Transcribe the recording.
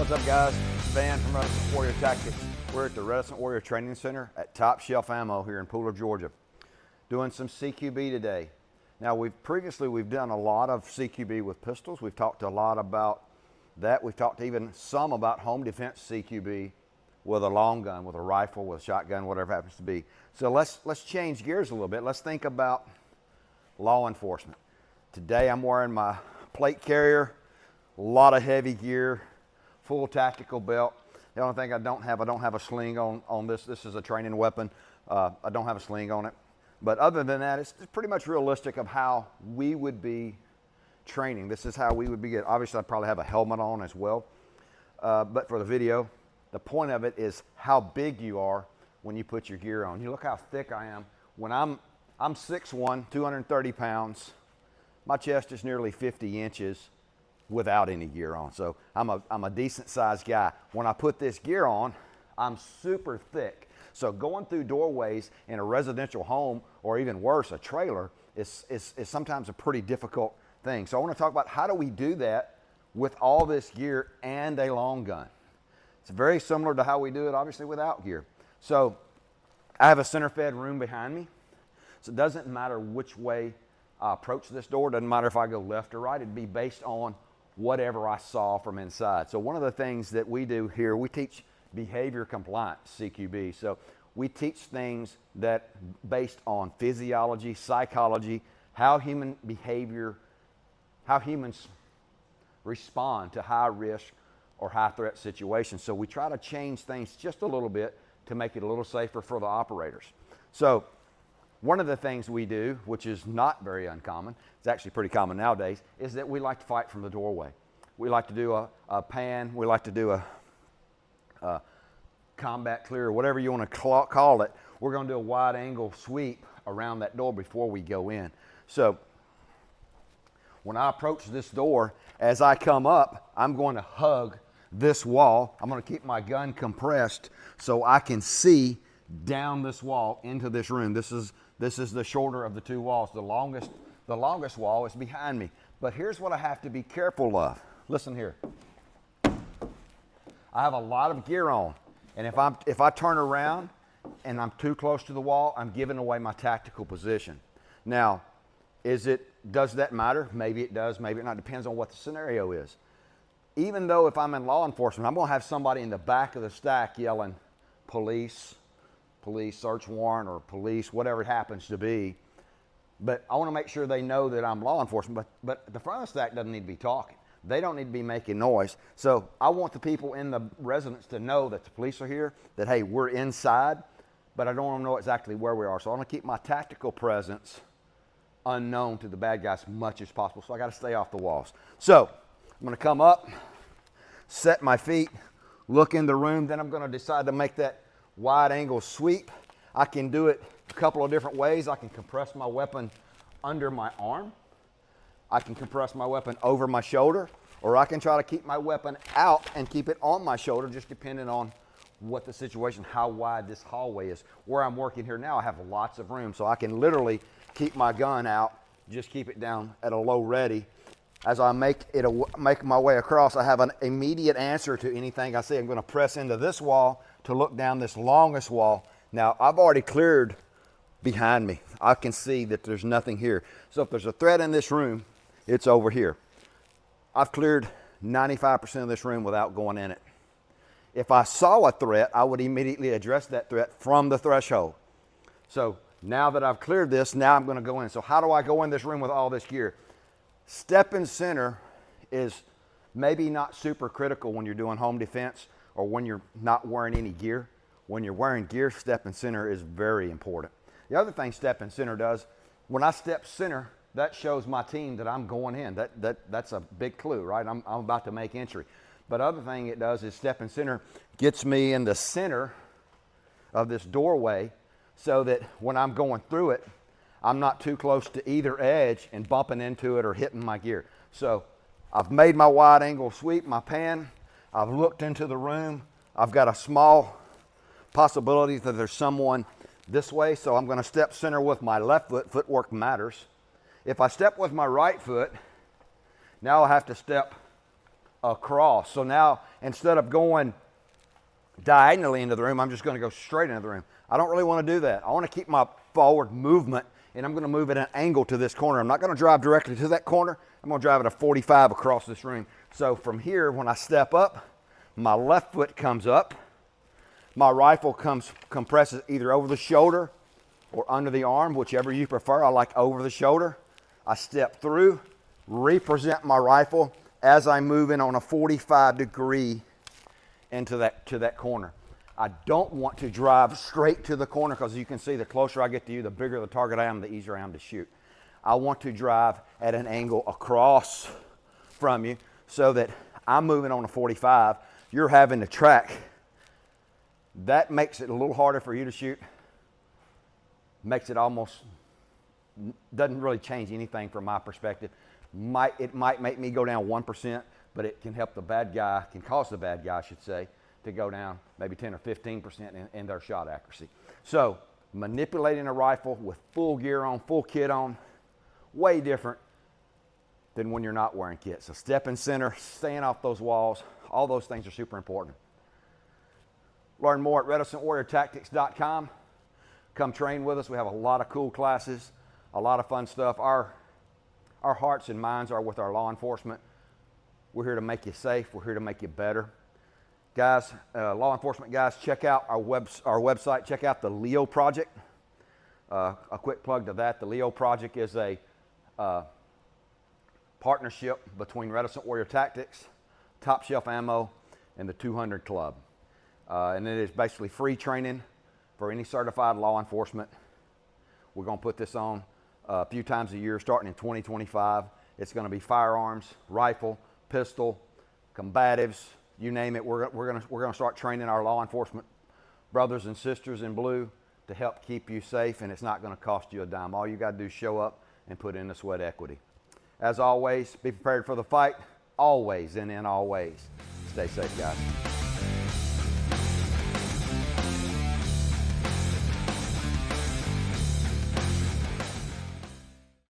What's up, guys? Van from Reticent Warrior Tactics. We're at the Reticent Warrior Training Center at Top Shelf Ammo here in Pooler, Georgia, doing some CQB today. Now, we've done a lot of CQB with pistols. We've talked a lot about that. We've talked even some about home defense CQB with a long gun, with a rifle, with a shotgun, whatever it happens to be. So let's change gears a little bit. Let's think about law enforcement. Today I'm wearing my plate carrier, a lot of heavy gear, full tactical belt. The only thing I don't have a sling on this. This is a training weapon. I don't have a sling on it. But other than that, it's pretty much realistic of how we would be training. This is how we would be. Obviously, I'd probably have a helmet on as well. But for the video, the point of it is how big you are when you put your gear on. You look how thick I am. When I'm 6'1", 230 pounds. My chest is nearly 50 inches without any gear on. So I'm a decent sized guy. When I put this gear on, I'm super thick. So going through doorways in a residential home, or even worse, a trailer, is sometimes a pretty difficult thing. So I want to talk about how do we do that with all this gear and a long gun. It's very similar to how we do it, obviously, without gear. So I have a center fed room behind me. So it doesn't matter which way I approach this door. It doesn't matter if I go left or right. It'd be based on whatever I saw from inside. So one of the things that we do here, we teach behavior compliance, CQB. So we teach things that based on physiology, psychology, how human behavior, how humans respond to high risk or high threat situations. So we try to change things just a little bit to make it a little safer for the operators. So one of the things we do, which is not very uncommon, it's actually pretty common nowadays, is that we like to fight from the doorway. We like to do a pan, we like to do a combat clear, whatever you want to call it. We're going to do a wide angle sweep around that door before we go in. So when I approach this door, as I come up, I'm going to hug this wall. I'm going to keep my gun compressed so I can see down this wall into this room. This is the shorter of the two walls. The longest wall is behind me. But here's what I have to be careful of. Listen here. I have a lot of gear on, and if I turn around and I'm too close to the wall, I'm giving away my tactical position. Now, does that matter? Maybe it does, maybe it not. Depends on what the scenario is. Even though if I'm in law enforcement, I'm going to have somebody in the back of the stack yelling, police, search warrant, or police, whatever it happens to be. But I want to make sure they know that I'm law enforcement, but the front of the stack doesn't need to be talking. They don't need to be making noise. So I want the people in the residence to know that the police are here, that, hey, we're inside, but I don't want them to know exactly where we are. So I want to keep my tactical presence unknown to the bad guys as much as possible. So I got to stay off the walls. So I'm going to come up, set my feet, look in the room, then I'm going to decide to make that wide angle sweep. I can do it a couple of different ways. I can compress my weapon under my arm. I can compress my weapon over my shoulder, or I can try to keep my weapon out and keep it on my shoulder, just depending on what the situation, how wide this hallway is. Where I'm working here now, I have lots of room, so I can literally keep my gun out, just keep it down at a low ready. As I make my way across, I have an immediate answer to anything I see. I'm going to press into this wall to look down this longest wall. Now, I've already cleared behind me. I can see that there's nothing here. So if there's a threat in this room, it's over here. I've cleared 95% of this room without going in it. If I saw a threat, I would immediately address that threat from the threshold. So now that I've cleared this, now I'm going to go in. So how do I go in this room with all this gear? Step in center is maybe not super critical when you're doing home defense or when you're not wearing any gear. When you're wearing gear, step in center is very important. The other thing step in center does, when I step center, that shows my team that I'm going in. That's a big clue, right? I'm about to make entry. But other thing it does is step in center gets me in the center of this doorway so that when I'm going through it, I'm not too close to either edge and bumping into it or hitting my gear. So I've made my wide angle sweep, my pan. I've looked into the room. I've got a small possibility that there's someone this way. So I'm going to step center with my left foot. Footwork matters. If I step with my right foot, now I have to step across. So now, instead of going diagonally into the room, I'm just going to go straight into the room. I don't really want to do that. I want to keep my forward movement, and I'm going to move at an angle to this corner. I'm not going to drive directly to that corner. I'm going to drive at a 45 across this room. So from here, when I step up, my left foot comes up. My rifle compresses either over the shoulder or under the arm, whichever you prefer. I like over the shoulder. I step through, represent my rifle as I move in on a 45 degree into that corner. I don't want to drive straight to the corner, because you can see the closer I get to you, the bigger the target I am, the easier I am to shoot. I want to drive at an angle across from you so that I'm moving on a 45, you're having to track. That makes it a little harder for you to shoot. Makes it almost, doesn't really change anything from my perspective. It might make me go down 1%, but it can help the bad guy, can cause the bad guy, I should say, to go down maybe 10 or 15% in their shot accuracy. So manipulating a rifle with full gear on, full kit on, way different than when you're not wearing kit. So step in center, staying off those walls, all those things are super important. Learn more at reticentwarriortactics.com. Come train with us. We have a lot of cool classes, a lot of fun stuff. Our hearts and minds are with our law enforcement. We're here to make you safe. We're here to make you better. Guys, law enforcement guys, check out our website. Check out the Leo Project. A quick plug to that. The Leo Project is a partnership between Reticent Warrior Tactics, Top Shelf Ammo, and the 200 Club. And it is basically free training for any certified law enforcement. We're going to put this on a few times a year starting in 2025. It's going to be firearms, rifle, pistol, combatives, you name it. We're going to start training our law enforcement brothers and sisters in blue to help keep you safe, and it's not going to cost you a dime. All you got to do is show up and put in the sweat equity. As always, be prepared for the fight, always and in all ways. Stay safe, guys.